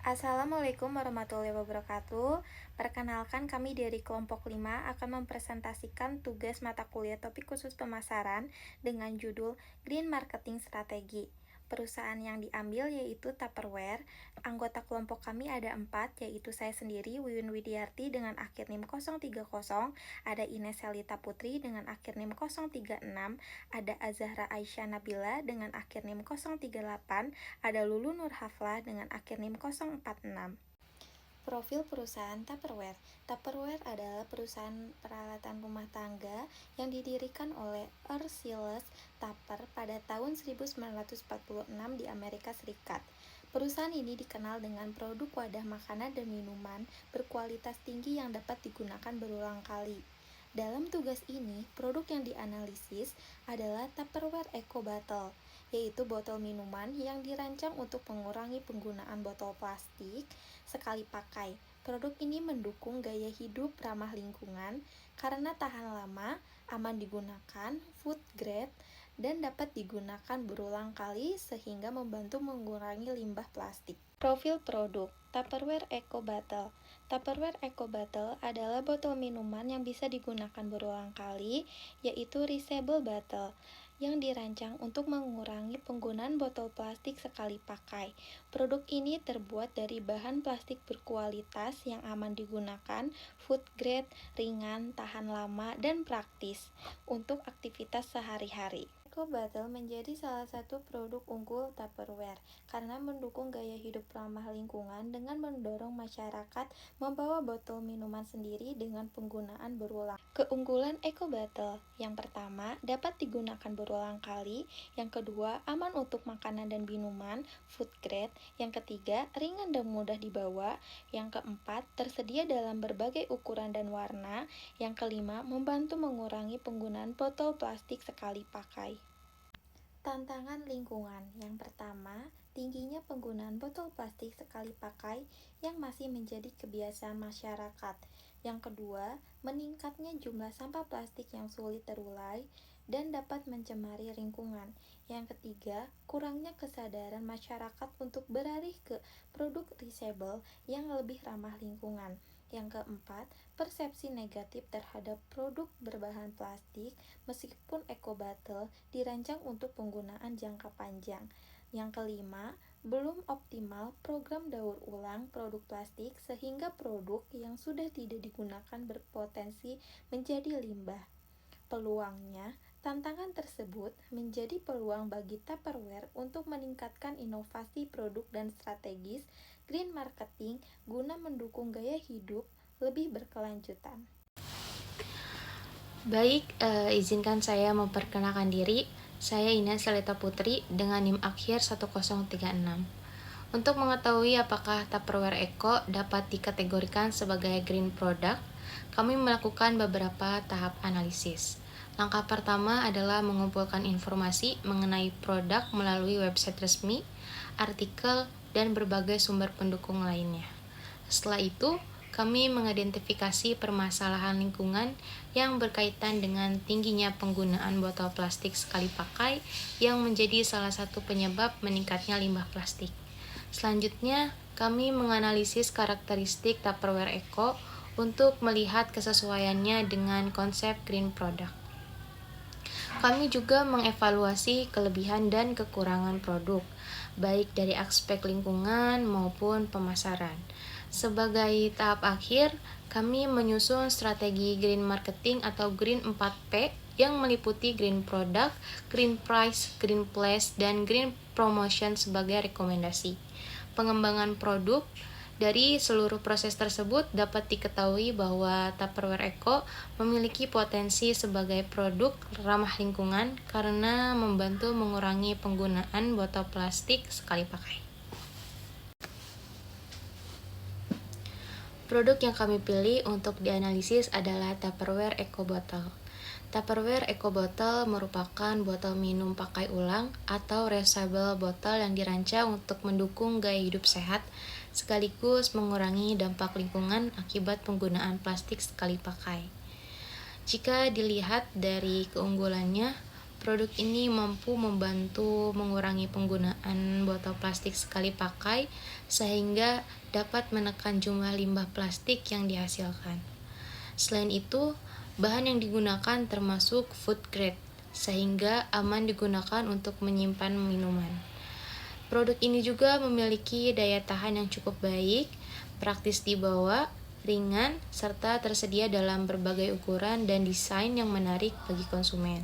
Assalamualaikum warahmatullahi wabarakatuh. Perkenalkan, kami dari kelompok 5 akan mempresentasikan tugas mata kuliah topik khusus pemasaran dengan judul Green Marketing Strategi. Perusahaan yang diambil yaitu Tupperware. Anggota kelompok kami ada 4, yaitu saya sendiri, Wiwin Widiarti dengan akhir NIM 030, ada Ines Helita Putri dengan akhir NIM 036, ada Azahra Aisyah Nabila dengan akhir NIM 038, ada Lulu Nur Haflah dengan akhir NIM 046. Profil perusahaan Tupperware. Tupperware adalah perusahaan peralatan rumah tangga yang didirikan oleh Earl Silas Tupper pada tahun 1946 di Amerika Serikat. Perusahaan ini dikenal dengan produk wadah makanan dan minuman berkualitas tinggi yang dapat digunakan berulang kali. Dalam tugas ini, produk yang dianalisis adalah Tupperware Eco Bottle, yaitu botol minuman yang dirancang untuk mengurangi penggunaan botol plastik sekali pakai. Produk ini mendukung gaya hidup ramah lingkungan karena tahan lama, aman digunakan, food grade, dan dapat digunakan berulang kali sehingga membantu mengurangi limbah plastik. Profil produk Tupperware Eco Bottle. Tupperware Eco Bottle adalah botol minuman yang bisa digunakan berulang kali, yaitu reusable bottle, yang dirancang untuk mengurangi penggunaan botol plastik sekali pakai. Produk ini terbuat dari bahan plastik berkualitas yang aman digunakan, food grade, ringan, tahan lama, dan praktis untuk aktivitas sehari-hari. Eco Bottle menjadi salah satu produk unggul Tupperware karena mendukung gaya hidup ramah lingkungan dengan mendorong masyarakat membawa botol minuman sendiri dengan penggunaan berulang. Keunggulan Eco Bottle: yang pertama, dapat digunakan berulang kali; yang kedua, aman untuk makanan dan minuman, food grade; yang ketiga, ringan dan mudah dibawa; yang keempat, tersedia dalam berbagai ukuran dan warna; yang kelima, membantu mengurangi penggunaan botol plastik sekali pakai. Tantangan lingkungan. Yang pertama, tingginya penggunaan botol plastik sekali pakai yang masih menjadi kebiasaan masyarakat. Yang kedua, meningkatnya jumlah sampah plastik yang sulit terurai dan dapat mencemari lingkungan. Yang ketiga, kurangnya kesadaran masyarakat untuk beralih ke produk reusable yang lebih ramah lingkungan. Yang keempat, persepsi negatif terhadap produk berbahan plastik meskipun Eco Bottle dirancang untuk penggunaan jangka panjang. Yang kelima, belum optimal program daur ulang produk plastik sehingga produk yang sudah tidak digunakan berpotensi menjadi limbah. Peluangnya, tantangan tersebut menjadi peluang bagi Tupperware untuk meningkatkan inovasi produk dan strategis green marketing guna mendukung gaya hidup lebih berkelanjutan. Baik, izinkan saya memperkenalkan diri. Saya Ines Helita Putri dengan NIM akhir 1036. Untuk mengetahui apakah Tupperware Eco dapat dikategorikan sebagai green product, kami melakukan beberapa tahap analisis. Langkah pertama adalah mengumpulkan informasi mengenai produk melalui website resmi, artikel, dan berbagai sumber pendukung lainnya. Setelah itu, kami mengidentifikasi permasalahan lingkungan yang berkaitan dengan tingginya penggunaan botol plastik sekali pakai yang menjadi salah satu penyebab meningkatnya limbah plastik. Selanjutnya, kami menganalisis karakteristik Tupperware Eco untuk melihat kesesuaiannya dengan konsep green product. Kami juga mengevaluasi kelebihan dan kekurangan produk, baik dari aspek lingkungan maupun pemasaran. Sebagai tahap akhir, kami menyusun strategi green marketing atau green 4P yang meliputi green product, green price, green place, dan green promotion sebagai rekomendasi. Pengembangan produk. Dari seluruh proses tersebut dapat diketahui bahwa Tupperware Eco memiliki potensi sebagai produk ramah lingkungan karena membantu mengurangi penggunaan botol plastik sekali pakai. Produk yang kami pilih untuk dianalisis adalah Tupperware Eco Bottle. Tupperware Eco Bottle merupakan botol minum pakai ulang atau reusable bottle yang dirancang untuk mendukung gaya hidup sehat sekaligus mengurangi dampak lingkungan akibat penggunaan plastik sekali pakai. Jika dilihat dari keunggulannya, Produk ini mampu membantu mengurangi penggunaan botol plastik sekali pakai sehingga dapat menekan jumlah limbah plastik yang dihasilkan. Selain itu, bahan yang digunakan termasuk food grade sehingga aman digunakan untuk menyimpan minuman. Produk ini juga memiliki daya tahan yang cukup baik, praktis dibawa, ringan, serta tersedia dalam berbagai ukuran dan desain yang menarik bagi konsumen.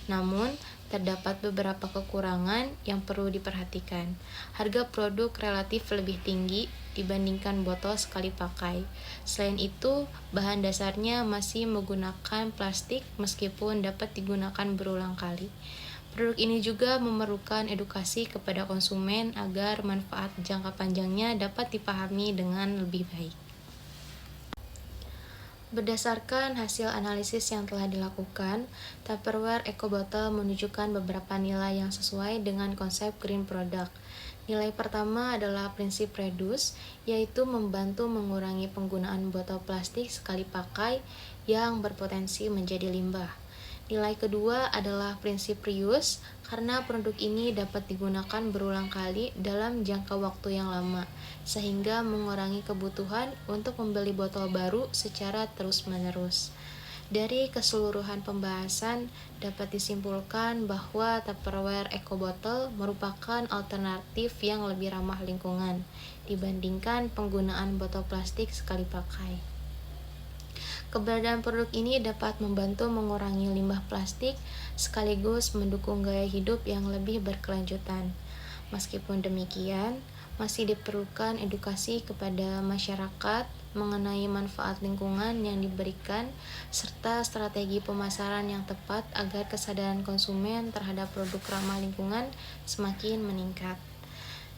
Namun, terdapat beberapa kekurangan yang perlu diperhatikan. Harga produk relatif lebih tinggi dibandingkan botol sekali pakai. Selain itu, bahan dasarnya masih menggunakan plastik meskipun dapat digunakan berulang kali. Produk ini juga memerlukan edukasi kepada konsumen agar manfaat jangka panjangnya dapat dipahami dengan lebih baik. Berdasarkan hasil analisis yang telah dilakukan, Tupperware Eco Bottle menunjukkan beberapa nilai yang sesuai dengan konsep green product. Nilai pertama adalah prinsip reduce, yaitu membantu mengurangi penggunaan botol plastik sekali pakai yang berpotensi menjadi limbah. Nilai kedua adalah prinsip reuse, karena produk ini dapat digunakan berulang kali dalam jangka waktu yang lama, sehingga mengurangi kebutuhan untuk membeli botol baru secara terus-menerus. Dari keseluruhan pembahasan, dapat disimpulkan bahwa Tupperware Eco Bottle merupakan alternatif yang lebih ramah lingkungan dibandingkan penggunaan botol plastik sekali pakai. Keberadaan produk ini dapat membantu mengurangi limbah plastik sekaligus mendukung gaya hidup yang lebih berkelanjutan. Meskipun demikian, masih diperlukan edukasi kepada masyarakat mengenai manfaat lingkungan yang diberikan serta strategi pemasaran yang tepat agar kesadaran konsumen terhadap produk ramah lingkungan semakin meningkat.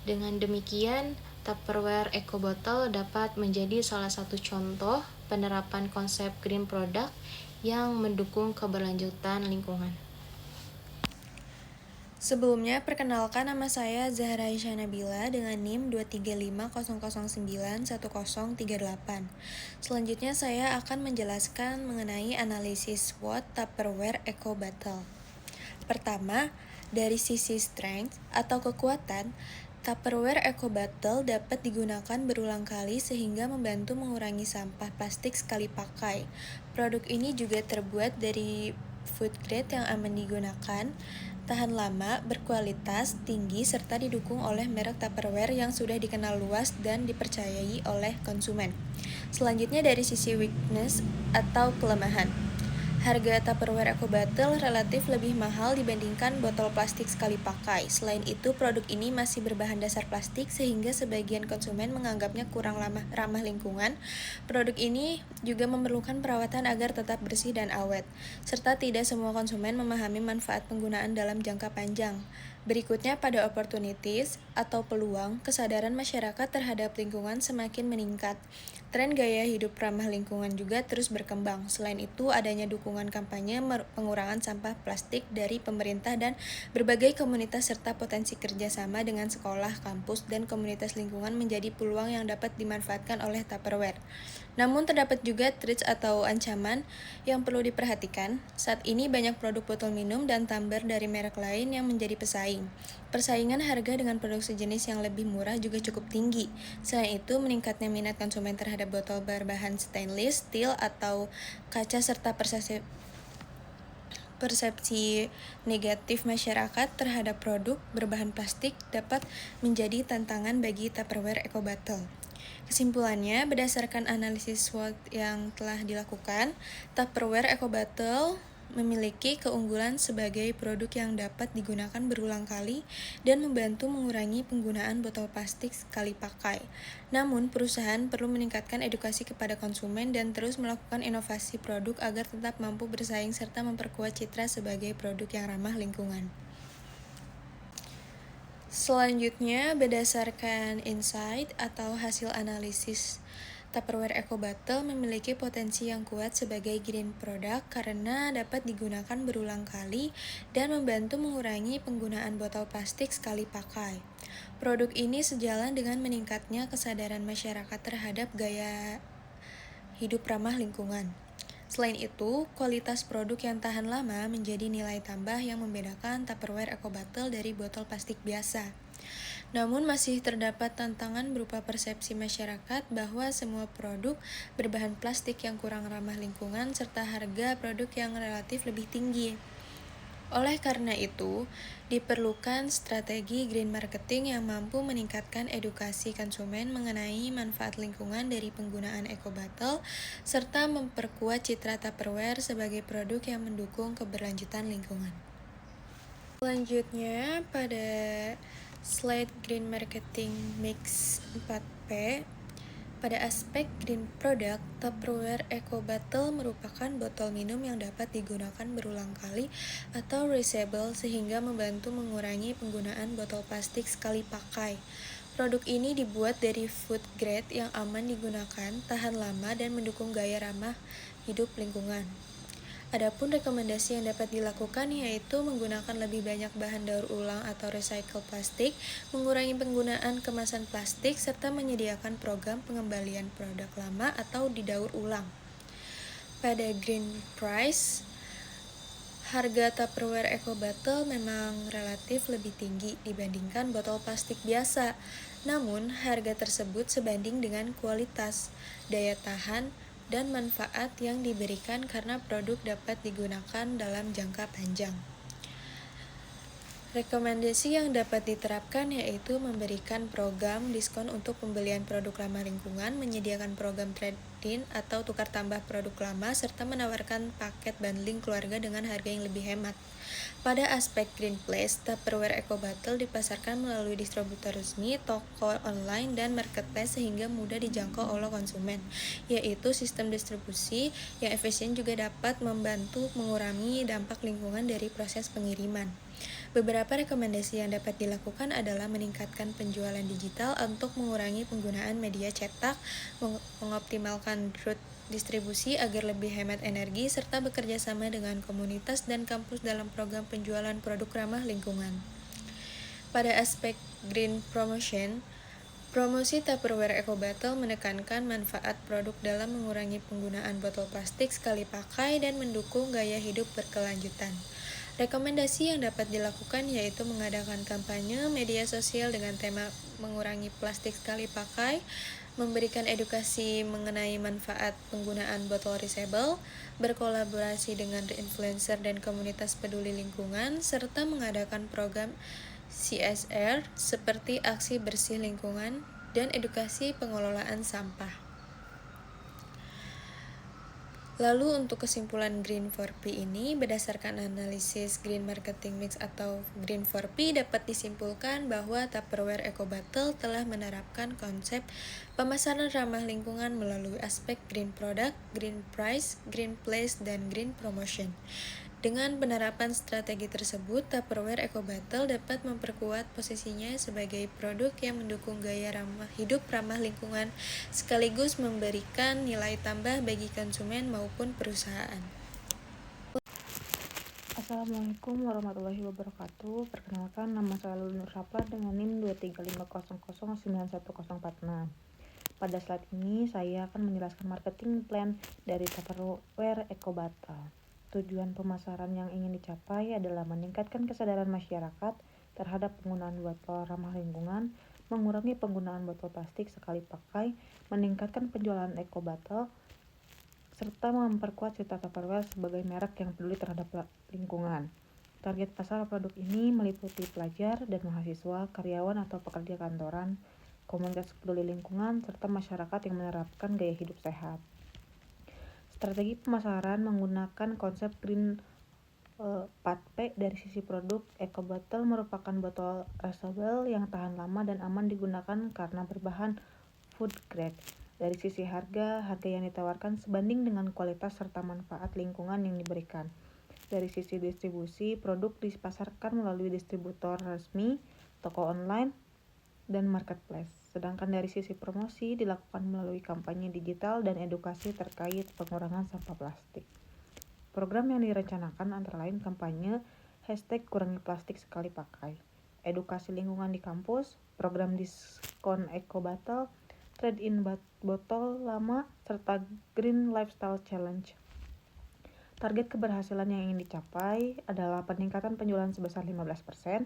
Dengan demikian, Tupperware Eco Bottle dapat menjadi salah satu contoh penerapan konsep green product yang mendukung keberlanjutan lingkungan. Sebelumnya, perkenalkan nama saya Zahra Aisyah Nabila dengan NIM 23500091038. Selanjutnya saya akan menjelaskan mengenai analisis SWOT Tupperware Eco Bottle. Pertama, dari sisi strength atau kekuatan, Tupperware Eco Bottle dapat digunakan berulang kali sehingga membantu mengurangi sampah plastik sekali pakai. Produk ini juga terbuat dari food grade yang aman digunakan, tahan lama, berkualitas tinggi, serta didukung oleh merek Tupperware yang sudah dikenal luas dan dipercayai oleh konsumen. Selanjutnya dari sisi weakness atau kelemahan. Harga Tupperware Eco Bottle relatif lebih mahal dibandingkan botol plastik sekali pakai. Selain itu, produk ini masih berbahan dasar plastik sehingga sebagian konsumen menganggapnya kurang ramah lingkungan. Produk ini juga memerlukan perawatan agar tetap bersih dan awet, serta tidak semua konsumen memahami manfaat penggunaan dalam jangka panjang. Berikutnya pada opportunities atau peluang, kesadaran masyarakat terhadap lingkungan semakin meningkat. Tren gaya hidup ramah lingkungan juga terus berkembang. Selain itu, adanya dukungan kampanye pengurangan sampah plastik dari pemerintah dan berbagai komunitas serta potensi kerjasama dengan sekolah, kampus, dan komunitas lingkungan menjadi peluang yang dapat dimanfaatkan oleh Tupperware. Namun terdapat juga threats atau ancaman yang perlu diperhatikan. Saat ini banyak produk botol minum dan tumbler dari merek lain yang menjadi pesaing. Persaingan harga dengan produk sejenis yang lebih murah juga cukup tinggi. Selain itu, meningkatnya minat konsumen terhadap botol berbahan stainless, steel, atau kaca serta persepsi negatif masyarakat terhadap produk berbahan plastik dapat menjadi tantangan bagi Tupperware Eco Bottle. Kesimpulannya, berdasarkan analisis SWOT yang telah dilakukan, Tupperware Eco Bottle memiliki keunggulan sebagai produk yang dapat digunakan berulang kali dan membantu mengurangi penggunaan botol plastik sekali pakai. Namun, perusahaan perlu meningkatkan edukasi kepada konsumen dan terus melakukan inovasi produk agar tetap mampu bersaing serta memperkuat citra sebagai produk yang ramah lingkungan. Selanjutnya, berdasarkan insight atau hasil analisis, Tupperware Eco Bottle memiliki potensi yang kuat sebagai green product karena dapat digunakan berulang kali dan membantu mengurangi penggunaan botol plastik sekali pakai. Produk ini sejalan dengan meningkatnya kesadaran masyarakat terhadap gaya hidup ramah lingkungan. Selain itu, kualitas produk yang tahan lama menjadi nilai tambah yang membedakan Tupperware Eco Bottle dari botol plastik biasa. Namun masih terdapat tantangan berupa persepsi masyarakat bahwa semua produk berbahan plastik yang kurang ramah lingkungan serta harga produk yang relatif lebih tinggi. Oleh karena itu, diperlukan strategi green marketing yang mampu meningkatkan edukasi konsumen mengenai manfaat lingkungan dari penggunaan eco bottle, serta memperkuat citra Tupperware sebagai produk yang mendukung keberlanjutan lingkungan. Selanjutnya, pada slide Green Marketing Mix 4P, pada aspek green product, Tupperware Eco Bottle merupakan botol minum yang dapat digunakan berulang kali atau reusable sehingga membantu mengurangi penggunaan botol plastik sekali pakai. Produk ini dibuat dari food grade yang aman digunakan, tahan lama, dan mendukung gaya ramah hidup lingkungan. Adapun rekomendasi yang dapat dilakukan yaitu menggunakan lebih banyak bahan daur ulang atau recycle plastik, mengurangi penggunaan kemasan plastik, serta menyediakan program pengembalian produk lama atau didaur ulang. Pada green price, harga Tupperware Eco Bottle memang relatif lebih tinggi dibandingkan botol plastik biasa. Namun, harga tersebut sebanding dengan kualitas, daya tahan, dan manfaat yang diberikan karena produk dapat digunakan dalam jangka panjang. Rekomendasi yang dapat diterapkan yaitu memberikan program diskon untuk pembelian produk ramah lingkungan, menyediakan program trade-in atau tukar tambah produk lama, serta menawarkan paket bundling keluarga dengan harga yang lebih hemat. Pada aspek Green Place, Tupperware Eco Bottle dipasarkan melalui distributor resmi, toko online, dan marketplace sehingga mudah dijangkau oleh konsumen, yaitu sistem distribusi yang efisien juga dapat membantu mengurangi dampak lingkungan dari proses pengiriman. Beberapa rekomendasi yang dapat dilakukan adalah meningkatkan penjualan digital untuk mengurangi penggunaan media cetak, mengoptimalkan route distribusi agar lebih hemat energi, serta bekerja sama dengan komunitas dan kampus dalam program penjualan produk ramah lingkungan. Pada aspek green promotion, promosi Tupperware Eco Bottle menekankan manfaat produk dalam mengurangi penggunaan botol plastik sekali pakai dan mendukung gaya hidup berkelanjutan. Rekomendasi yang dapat dilakukan yaitu mengadakan kampanye media sosial dengan tema mengurangi plastik sekali pakai, memberikan edukasi mengenai manfaat penggunaan botol reusable, berkolaborasi dengan influencer dan komunitas peduli lingkungan, serta mengadakan program CSR seperti aksi bersih lingkungan dan edukasi pengelolaan sampah. Lalu untuk kesimpulan Green 4P ini, berdasarkan analisis Green Marketing Mix atau Green 4P dapat disimpulkan bahwa Tupperware Eco Bottle telah menerapkan konsep pemasaran ramah lingkungan melalui aspek Green Product, Green Price, Green Place, dan Green Promotion. Dengan penerapan strategi tersebut, Tupperware Eco Bottle dapat memperkuat posisinya sebagai produk yang mendukung gaya hidup ramah lingkungan, sekaligus memberikan nilai tambah bagi konsumen maupun perusahaan. Assalamualaikum warahmatullahi wabarakatuh. Perkenalkan, nama saya Lulu Nur Sapla dengan NIM 23500911046. Pada slide ini, saya akan menjelaskan marketing plan dari Tupperware Eco Bottle. Tujuan pemasaran yang ingin dicapai adalah meningkatkan kesadaran masyarakat terhadap penggunaan botol ramah lingkungan, mengurangi penggunaan botol plastik sekali pakai, meningkatkan penjualan eco bottle, serta memperkuat citra Tupperware sebagai merek yang peduli terhadap lingkungan. Target pasar produk ini meliputi pelajar dan mahasiswa, karyawan atau pekerja kantoran, komunitas peduli lingkungan, serta masyarakat yang menerapkan gaya hidup sehat. Strategi pemasaran menggunakan konsep Green 4P. Dari sisi produk, Eco Bottle merupakan botol reusable yang tahan lama dan aman digunakan karena berbahan food grade. Dari sisi harga yang ditawarkan sebanding dengan kualitas serta manfaat lingkungan yang diberikan. Dari sisi distribusi, produk dipasarkan melalui distributor resmi, toko online, dan marketplace. Sedangkan dari sisi promosi dilakukan melalui kampanye digital dan edukasi terkait pengurangan sampah plastik. Program yang direncanakan antara lain kampanye #kurangi plastik sekali pakai, edukasi lingkungan di kampus, program diskon eco bottle, trade-in botol lama, serta Green Lifestyle Challenge. Target keberhasilan yang ingin dicapai adalah peningkatan penjualan sebesar 15%,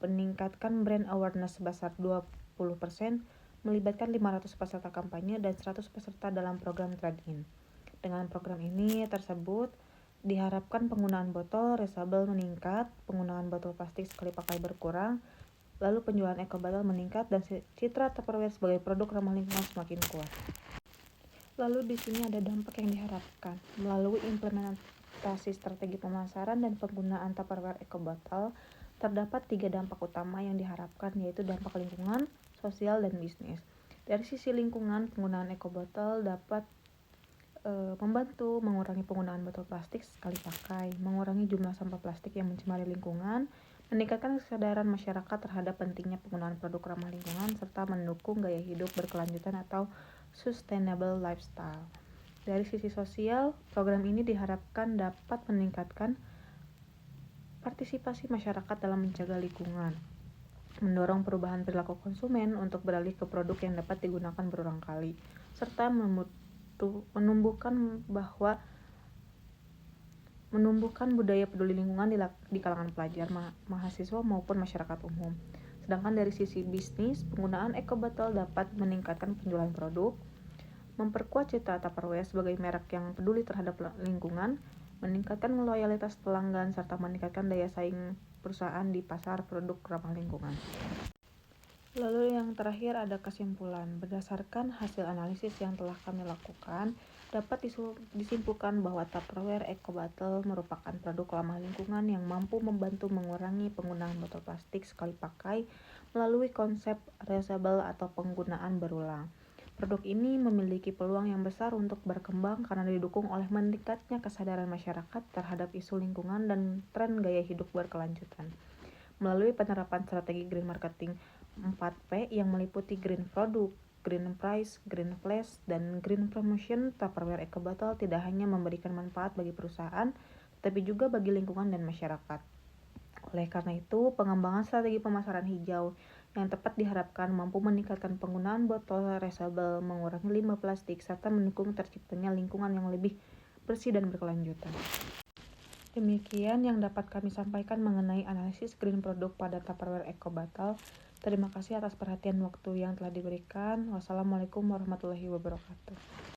meningkatkan brand awareness sebesar 20%, melibatkan 500 peserta kampanye dan 100 peserta dalam program trade-in. Dengan program ini tersebut, diharapkan penggunaan botol reusable meningkat, penggunaan botol plastik sekali pakai berkurang, lalu penjualan eco bottle meningkat dan citra Tupperware sebagai produk ramah lingkungan semakin kuat. Lalu di sini ada dampak yang diharapkan. Melalui implementasi strategi pemasaran dan penggunaan Tupperware eco bottle, terdapat 3 dampak utama yang diharapkan, yaitu dampak lingkungan, sosial, dan bisnis. Dari sisi lingkungan, penggunaan eco bottle dapat membantu mengurangi penggunaan botol plastik sekali pakai, mengurangi jumlah sampah plastik yang mencemari lingkungan, meningkatkan kesadaran masyarakat terhadap pentingnya penggunaan produk ramah lingkungan, serta mendukung gaya hidup berkelanjutan atau sustainable lifestyle. Dari sisi sosial, program ini diharapkan dapat meningkatkan partisipasi masyarakat dalam menjaga lingkungan, mendorong perubahan perilaku konsumen untuk beralih ke produk yang dapat digunakan berulang kali, serta menumbuhkan budaya peduli lingkungan di kalangan pelajar, mahasiswa maupun masyarakat umum. Sedangkan dari sisi bisnis, penggunaan eco bottle dapat meningkatkan penjualan produk, memperkuat citra Tupperware sebagai merek yang peduli terhadap lingkungan, meningkatkan loyalitas pelanggan, serta meningkatkan daya saing perusahaan di pasar produk ramah lingkungan. Lalu yang terakhir ada kesimpulan. Berdasarkan hasil analisis yang telah kami lakukan, dapat disimpulkan bahwa Tupperware Eco Bottle merupakan produk ramah lingkungan yang mampu membantu mengurangi penggunaan botol plastik sekali pakai melalui konsep reusable atau penggunaan berulang. Produk ini memiliki peluang yang besar untuk berkembang karena didukung oleh meningkatnya kesadaran masyarakat terhadap isu lingkungan dan tren gaya hidup berkelanjutan. Melalui penerapan strategi green marketing 4P yang meliputi green product, green price, green flash, dan green promotion, Tupperware Eco Bottle tidak hanya memberikan manfaat bagi perusahaan, tetapi juga bagi lingkungan dan masyarakat. Oleh karena itu, pengembangan strategi pemasaran hijau yang tepat diharapkan mampu meningkatkan penggunaan botol reusable, mengurangi limbah plastik, serta mendukung terciptanya lingkungan yang lebih bersih dan berkelanjutan. Demikian yang dapat kami sampaikan mengenai analisis green produk pada Tupperware Eco Bottle. Terima kasih atas perhatian waktu yang telah diberikan. Wassalamualaikum warahmatullahi wabarakatuh.